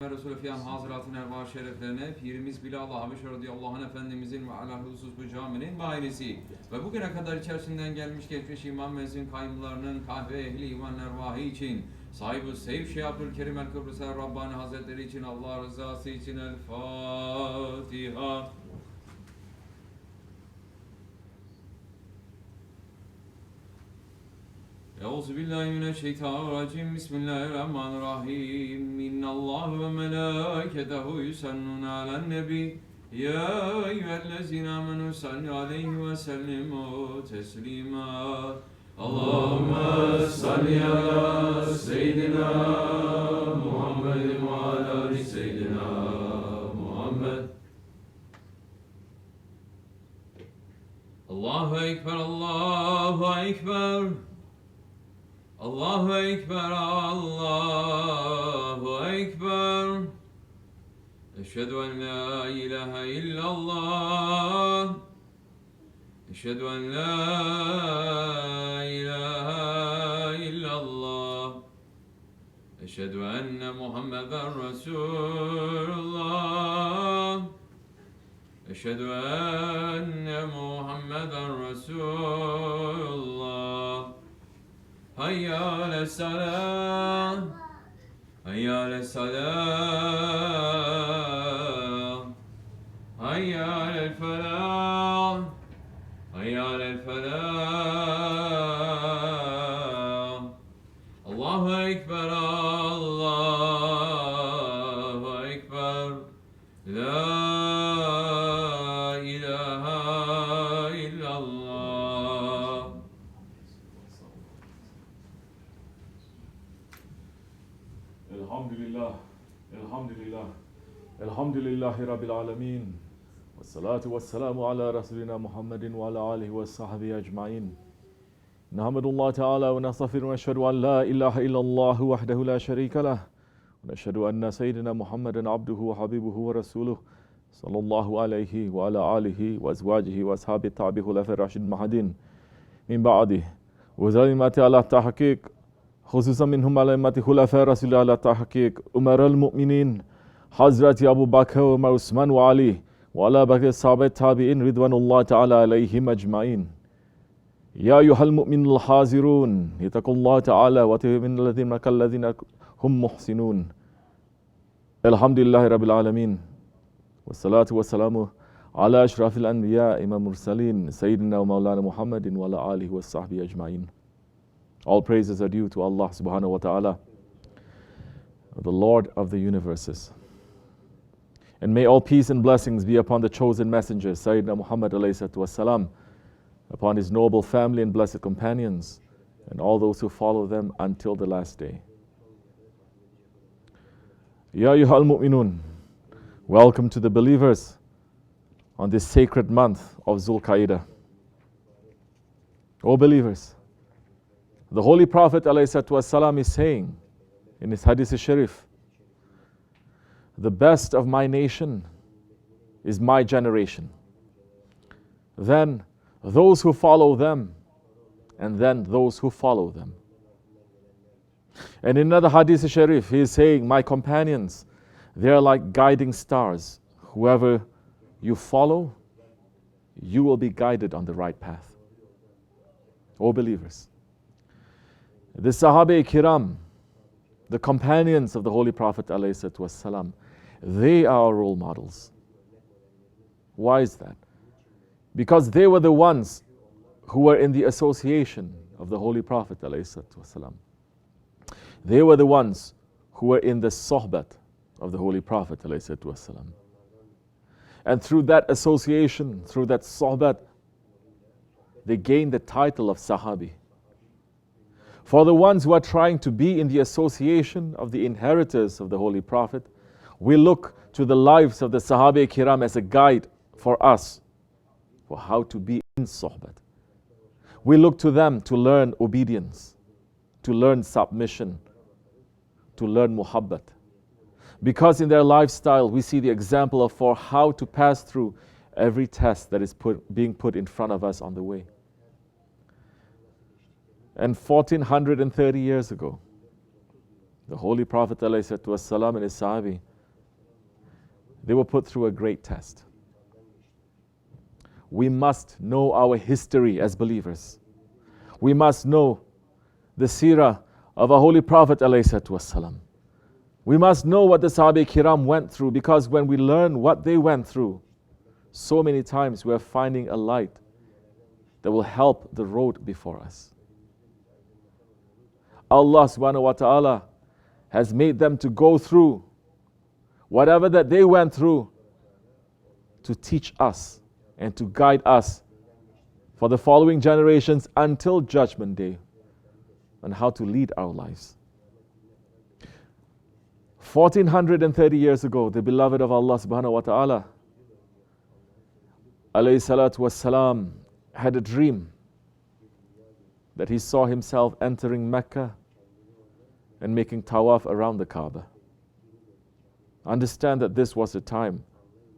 Resulü Fiyam Hazretinin ervah şereflerine Pirimiz Bilal Habeş radıyallahu anh Efendimizin ve ala husus bu caminin bahanesi ve bugüne kadar içerisinden gelmiş geçmiş imam mezun kayyumlarının kahve ehli iman ervahı için Sahib-ul Sayf Şeyh Abdulkerim el-Kibrisi Rabbani Hazretleri için Allah rızası için El Fatiha. Euzubillahimineşşeytanirracim. Bismillahirrahmanirrahim. İnnallâhe ve melâiketehu yusallûne alen nebi. Ya eyyühellezîne âmenû salli aleyhi ve sellimû teslîmâ. Allahümme salli ala seyyidina Muhammedin ve ala ali seyyidina Muhammed. Allahu Ekber, Allahu Ekber. Allahu Ekber, Allahu Ekber. Eşhedü en la ilahe illallah. Eşhedü en la ilahe illallah. Eşhedü enne Muhammeden Resulullah. Eşhedü enne Muhammeden Resulullah. Hayya ale's-salâh. Hayya ale's-salâh. Hayya alel-felâh. Hayya alel-felâh. Allahu Ekber, Allahu Ekber. La ilahe illallah. Elhamdülillah, elhamdülillah, elhamdülillahi rabbil alemin. Ve salatu ve selamu ala Resulina Muhammedin ve ala alihi ve sahbihi ecmain. Nahmedullah Teala ve nestağfiru ve neşhedü en la ilahe illallah vahdehu la şerike leh. Ve neşhedü enne seyyidina Muhammeden abduhu ve habibuhu ve resuluh. Sallallahu aleyhi ve ala alihi ve ezvacihi ve ashabi tabi'u lefe raşid mahadin. Min ba'di. Ve zalimati ala tahkik. خصوصا منهم علامات خلفاء رسول الله تحقيق عمر المؤمنين حضرت أبو بكر وعثمان وعلي وعلى بقية الصحابة التابعين رضوان الله تعالى عليهم أجمعين. يا أيها المؤمنون الحاضرون اتقوا الله تعالى واتقوا من الذين هم محسنون. الحمد لله رب العالمين والصلاة والسلام على أشرف الأنبياء إمام المرسلين سيدنا ومولانا محمد وعلى آله وصحبه أجمعين. All praises are due to Allah subhanahu wa ta'ala, the Lord of the universes. And may all peace and blessings be upon the chosen messenger, Sayyidina Muhammad alayhi salatu wassalam, upon his noble family and blessed companions, and all those who follow them until the last day. Ya ayyuhal mu'minun, welcome to the believers on this sacred month of Zulqa'dah. O believers, the Holy Prophet ﷺ is saying in his Hadith Sharif, the best of my nation is my generation. Then those who follow them, and then those who follow them. And in another Hadith Sharif, he is saying, my companions, they are like guiding stars. Whoever you follow, you will be guided on the right path. O believers, the Sahabe-i Kiram, the companions of the Holy Prophet ﷺ, they are our role models. Why is that? Because they were the ones who were in the association of the Holy Prophet ﷺ. They were the ones who were in the sohbat of the Holy Prophet ﷺ. And through that association, through that sohbat, they gained the title of Sahabi. For the ones who are trying to be in the association of the inheritors of the Holy Prophet, we look to the lives of the Sahabe-i Kiram as a guide for us for how to be in sohbat. We look to them to learn obedience, to learn submission, to learn muhabbat. Because in their lifestyle we see the example of for how to pass through every test that is being put in front of us on the way. And 1430 years ago, the Holy Prophet ﷺ and his Sahabi they were put through a great test. We must know our history as believers. We must know the seerah of our Holy Prophet ﷺ. We must know what the Sahabe-i Kiram went through, because when we learn what they went through, so many times we are finding a light that will help the road before us. Allah subhanahu wa ta'ala has made them to go through whatever that they went through to teach us and to guide us for the following generations until Judgment Day on how to lead our lives. 1430 years ago, the beloved of Allah subhanahu wa ta'ala alayhi salatu wassalam had a dream that he saw himself entering Mecca and making tawaf around the Kaaba. Understand that this was a time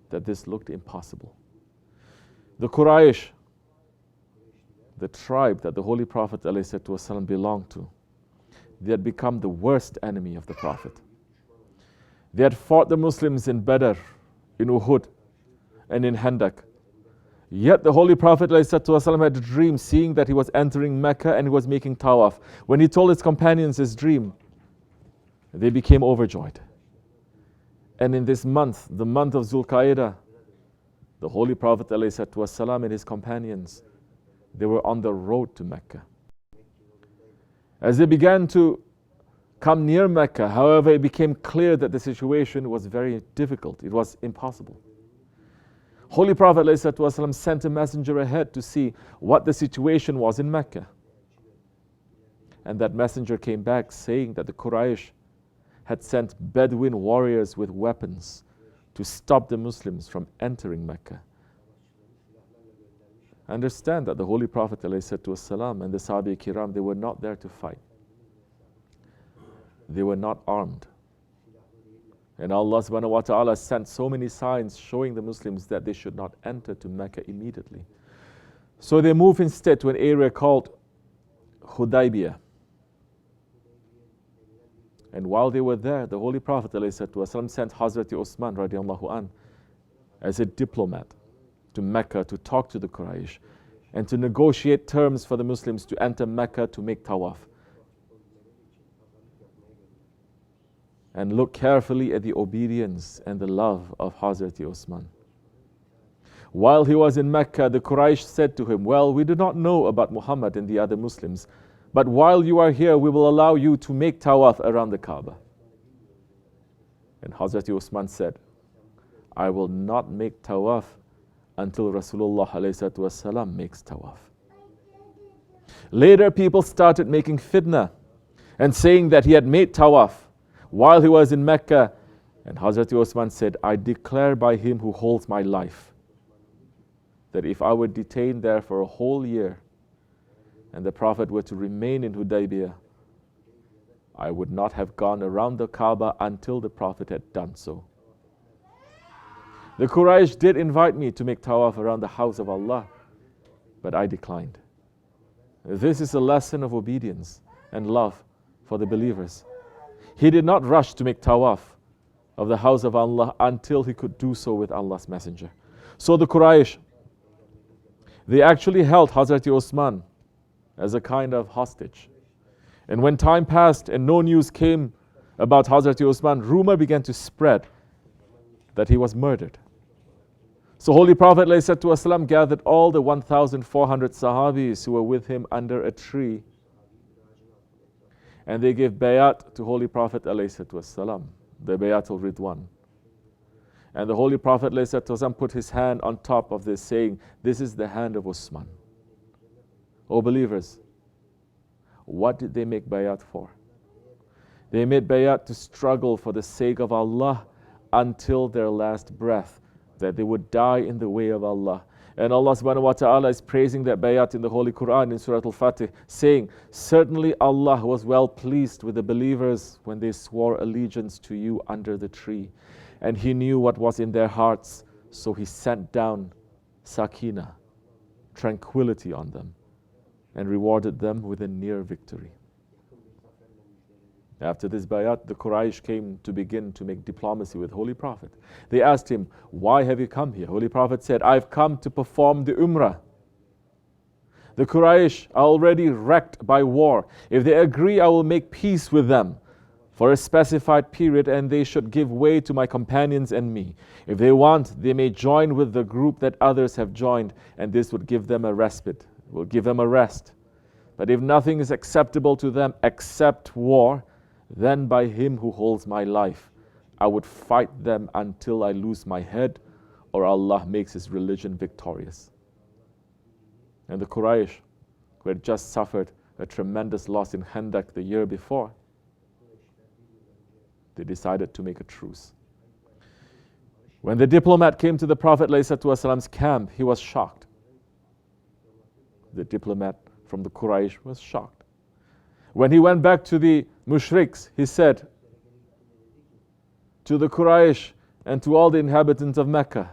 that this looked impossible. The Quraysh, the tribe that the Holy Prophet ﷺ belonged to, they had become the worst enemy of the Prophet. They had fought the Muslims in Badr, in Uhud, and in Handak. Yet the Holy Prophet ﷺ had a dream, seeing that he was entering Mecca and he was making tawaf. When he told his companions his dream, they became overjoyed. And in this month, the month of Zulqa'dah, the Holy Prophet ﷺ and his companions, they were on the road to Mecca. As they began to come near Mecca, however, it became clear that the situation was very difficult. It was impossible. Holy Prophet ﷺ sent a messenger ahead to see what the situation was in Mecca. And that messenger came back saying that the Quraysh had sent Bedouin warriors with weapons to stop the Muslims from entering Mecca. Understand that the Holy Prophet ﷺ and the Sahabe-i Kiram, they were not there to fight. They were not armed. And Allah subhanahu wa ta'ala sent so many signs showing the Muslims that they should not enter to Mecca immediately. So they moved instead to an area called Hudaybiyah. And while they were there, the Holy Prophet ﷺ sent Hazrat Osman radiallahu an as a diplomat to Mecca to talk to the Quraysh and to negotiate terms for the Muslims to enter Mecca to make tawaf. And look carefully at the obedience and the love of Hazrat Osman. While he was in Mecca, the Quraysh said to him, well, we do not know about Muhammad and the other Muslims, but while you are here, we will allow you to make tawaf around the Kaaba. And Hazrat Osman said, I will not make tawaf until Rasulullah ﷺ makes tawaf. Later, people started making fitna and saying that he had made tawaf while he was in Mecca. And Hazrat Osman said, I declare by him who holds my life that if I were detained there for a whole year and the Prophet were to remain in Hudaybiyah, I would not have gone around the Kaaba until the Prophet had done so. The Quraysh did invite me to make tawaf around the house of Allah, but I declined. This is a lesson of obedience and love for the believers. He did not rush to make tawaf of the house of Allah until he could do so with Allah's messenger. So the Quraysh, they actually held Hazrat Osman as a kind of hostage. And when time passed and no news came about Hazrat Osman, rumor began to spread that he was murdered. So Holy Prophet ﷺ gathered all the 1,400 Sahabis who were with him under a tree, and they gave bayat to Holy Prophet ﷺ, the bayat al-Ridwan. And the Holy Prophet ﷺ put his hand on top of this, saying, this is the hand of Osman. O believers, what did they make bayat for? They made bayat to struggle for the sake of Allah until their last breath, that they would die in the way of Allah. And Allah subhanahu wa ta'ala is praising that bayat in the Holy Quran in Surah Al-Fatih, saying, certainly Allah was well pleased with the believers when they swore allegiance to you under the tree. And He knew what was in their hearts, so He sent down sakina, tranquility on them, and rewarded them with a near victory. After this bayat, the Quraysh came to begin to make diplomacy with Holy Prophet. They asked him, why have you come here? Holy Prophet said, I've come to perform the Umrah. The Quraysh are already wrecked by war. If they agree, I will make peace with them for a specified period, and they should give way to my companions and me. If they want, they may join with the group that others have joined, and this would give them a respite, will give them a rest. But if nothing is acceptable to them except war, then by him who holds my life, I would fight them until I lose my head or Allah makes his religion victorious. And the Quraysh, who had just suffered a tremendous loss in Khandak the year before, they decided to make a truce. When the diplomat came to the Prophet ﷺ's camp, he was shocked. The diplomat from the Quraysh was shocked. When he went back to the mushriks, he said to the Quraysh and to all the inhabitants of Mecca,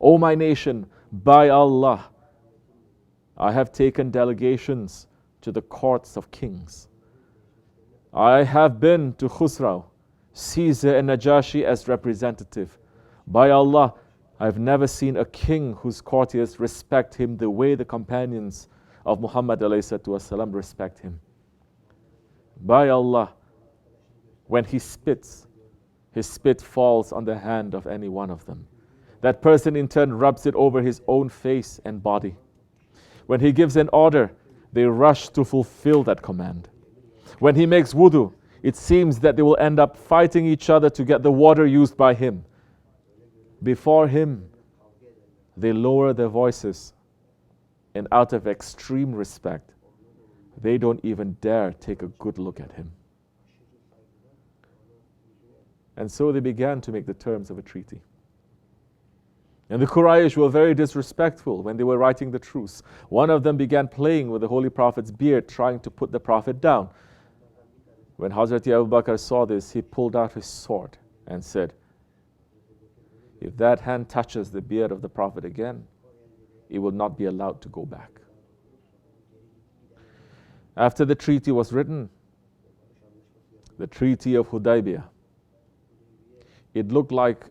O my nation, by Allah, I have taken delegations to the courts of kings. I have been to Khusraw, Caesar and Najashi as representative. By Allah, I have never seen a king whose courtiers respect him the way the companions of Muhammad ﷺ respect him. By Allah, when he spits, his spit falls on the hand of any one of them. That person in turn rubs it over his own face and body. When he gives an order, they rush to fulfill that command. When he makes wudu, it seems that they will end up fighting each other to get the water used by him. Before him, they lower their voices, and out of extreme respect, they don't even dare take a good look at him. And so they began to make the terms of a treaty. And the Quraysh were very disrespectful when they were writing the truce. One of them began playing with the Holy Prophet's beard, trying to put the Prophet down. When Hazrat Abu Bakr saw this, he pulled out his sword and said, if that hand touches the beard of the Prophet again, it will not be allowed to go back. After the treaty was written, the Treaty of Hudaybiyah, it looked like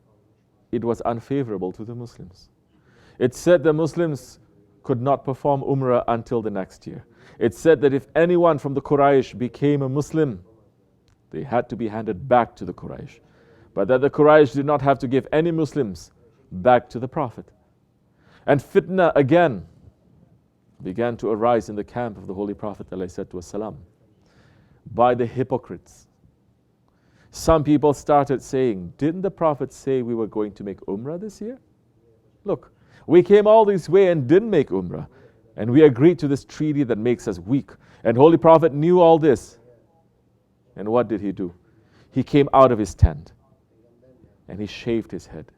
it was unfavorable to the Muslims. It said the Muslims could not perform Umrah until the next year. It said that if anyone from the Quraysh became a Muslim, they had to be handed back to the Quraysh. But that the Quraysh did not have to give any Muslims back to the Prophet. And fitna again began to arise in the camp of the Holy Prophet ﷺ by the hypocrites. Some people started saying, didn't the Prophet say we were going to make Umrah this year? Look, we came all this way and didn't make Umrah. And we agreed to this treaty that makes us weak. And Holy Prophet knew all this. And what did he do? He came out of his tent and he shaved his head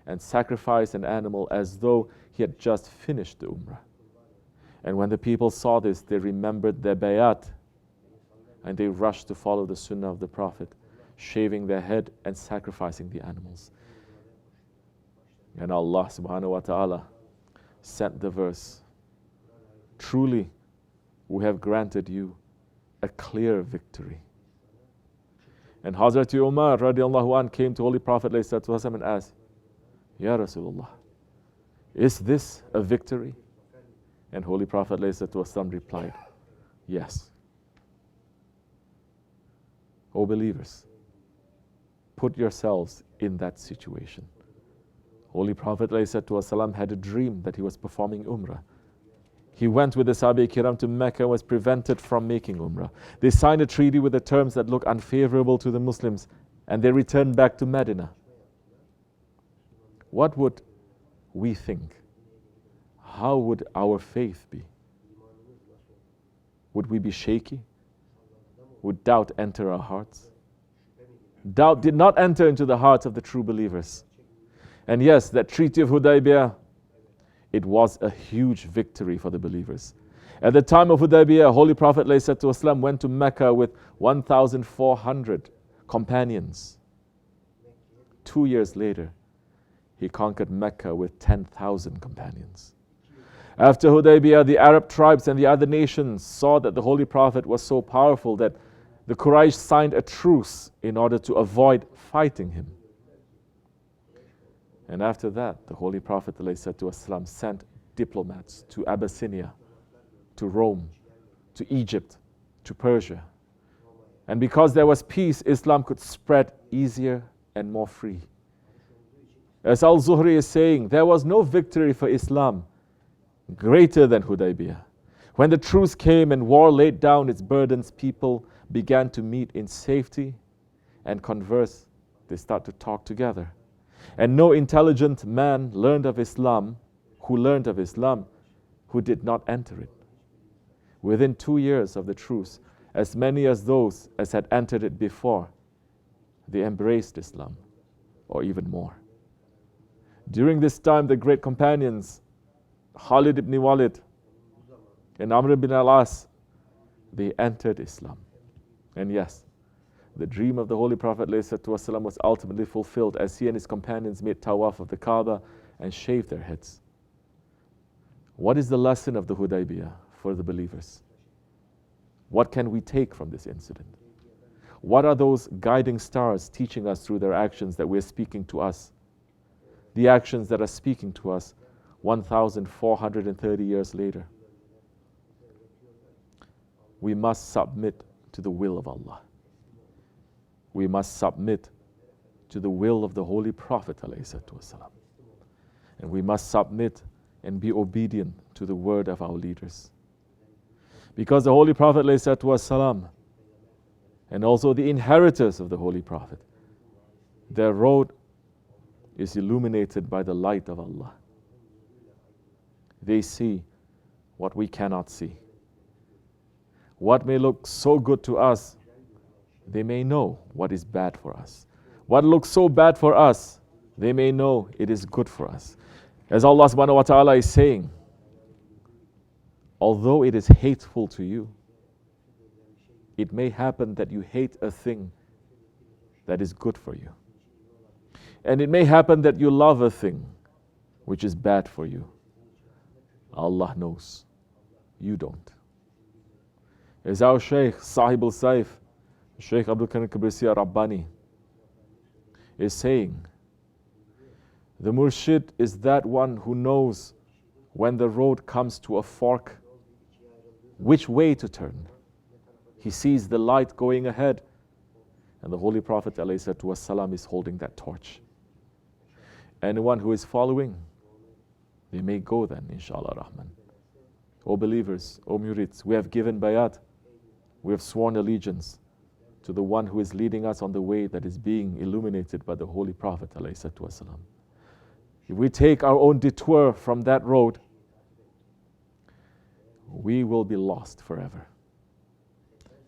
and sacrificed an animal as though he had just finished the Umrah. And when the people saw this, they remembered their bayat and they rushed to follow the sunnah of the Prophet, shaving their head and sacrificing the animals. And Allah subhanahu wa ta'ala sent the verse, truly we have granted you a clear victory. And Hazrat Umar radiallahu anh came to Holy Prophet and asked, Ya Rasulullah, is this a victory? And Holy Prophet replied, yes. O believers, put yourselves in that situation. Holy Prophet had a dream that he was performing Umrah. He went with the Sahabe-i Kiram to Mecca and was prevented from making Umrah. They signed a treaty with the terms that looked unfavorable to the Muslims, and they returned back to Medina. What would we think? How would our faith be? Would we be shaky? Would doubt enter our hearts? Doubt did not enter into the hearts of the true believers. And yes, that Treaty of Hudaybiyah, it was a huge victory for the believers. At the time of Hudaybiyah, Holy Prophet ﷺ went to Mecca with 1,400 companions. 2 years later, he conquered Mecca with 10,000 companions. After Hudaybiyah, the Arab tribes and the other nations saw that the Holy Prophet was so powerful that the Quraysh signed a truce in order to avoid fighting him. And after that, the Holy Prophet ﷺ sent diplomats to Abyssinia, to Rome, to Egypt, to Persia. And because there was peace, Islam could spread easier and more free. As Al-Zuhri is saying, there was no victory for Islam greater than Hudaybiyah. When the truce came and war laid down its burdens, people began to meet in safety and converse. They start to talk together. And no intelligent man learned of Islam, who did not enter it. Within 2 years of the truce, as many as those as had entered it before, they embraced Islam, or even more. During this time, the great companions, Khalid ibn Walid and Amr ibn al-As, they entered Islam. And yes, the dream of the Holy Prophet ﷺ was ultimately fulfilled as he and his companions made tawaf of the Kaaba and shaved their heads. What is the lesson of the Hudaybiyah for the believers? What can we take from this incident? What are those guiding stars teaching us through their actions that we're speaking to us? The actions that are speaking to us 1,430 years later. We must submit to the will of Allah. We must submit to the will of the Holy Prophet ﷺ. And we must submit and be obedient to the word of our leaders. Because the Holy Prophet ﷺ, and also the inheritors of the Holy Prophet, their road is illuminated by the light of Allah. They see what we cannot see. What may look so good to us, they may know what is bad for us. What looks so bad for us, they may know it is good for us. As Allah subhanahu wa ta'ala is saying, although it is hateful to you, it may happen that you hate a thing that is good for you. And it may happen that you love a thing which is bad for you. Allah knows. You don't. As our Shaykh, Sahib-ul Sayf, Shaykh Abdulkerim Kibrisi Rabbani, is saying, the murshid is that one who knows when the road comes to a fork, which way to turn. He sees the light going ahead, and the Holy Prophet ﷺ is holding that torch. Anyone who is following, they may go then, inshallah Rahman. O believers, O murids, we have given bayat, we have sworn allegiance to the one who is leading us on the way that is being illuminated by the Holy Prophet ﷺ. If we take our own detour from that road, we will be lost forever.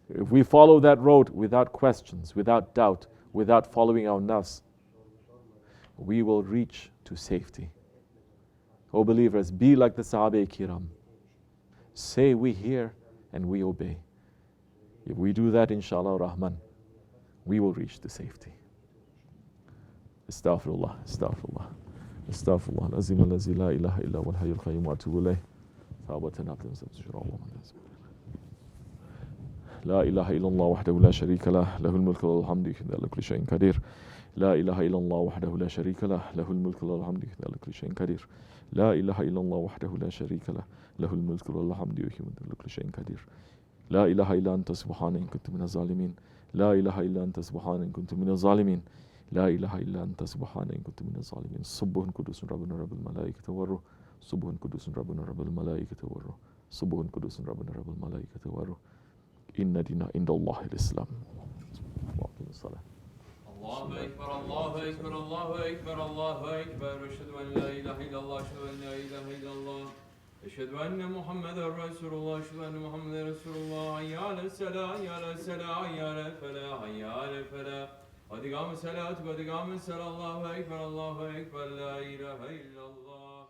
If we follow that road without questions, without doubt, without following our nafs, we will reach to safety. O believers, be like the Sahabe-i Kiram. Say we hear and we obey. If we do that, inshallah Rahman, we will reach to safety. Astaghfirullah, astaghfirullah, astaghfirullah, azim al-lazi la ilaha illa wal hayyul qayyum wa atubu ilayh. لا إله إلا الله وحده لا شريك له له الملك وله الحمد على كل شيء قدير لا إله إلا الله وحده لا شريك له له الملك وله الحمد على كل شيء قدير لا إله إلا الله وحده لا شريك له له الملك وله الحمد على كل شيء قدير لا إله إلا أنت سبحانك إن كنت من الظالمين لا إله إلا أنت سبحانك إن كنت من الظالمين لا إله إلا أنت سبحانك إن كنت من الظالمين سبح قدوس ربنا رب الملائكة والروح سبح قدوس ربنا رب الملائكة والروح سبح قدوس ربنا رب الملائكة والروح إن دين عند الله الإسلام. وأقم الصلاة. الله أكبر الله أكبر الله أكبر الله أكبر أشهد أن لا إله إلا الله أشهد أن لا إله إلا الله أشهد أن محمدا رسول الله أشهد أن محمدا رسول الله حي على الصلاة حي على الصلاة حي على الفلاح حي على الفلاح قد قام الصلاة قد قام الصلاة الله أكبر لا إله إلا الله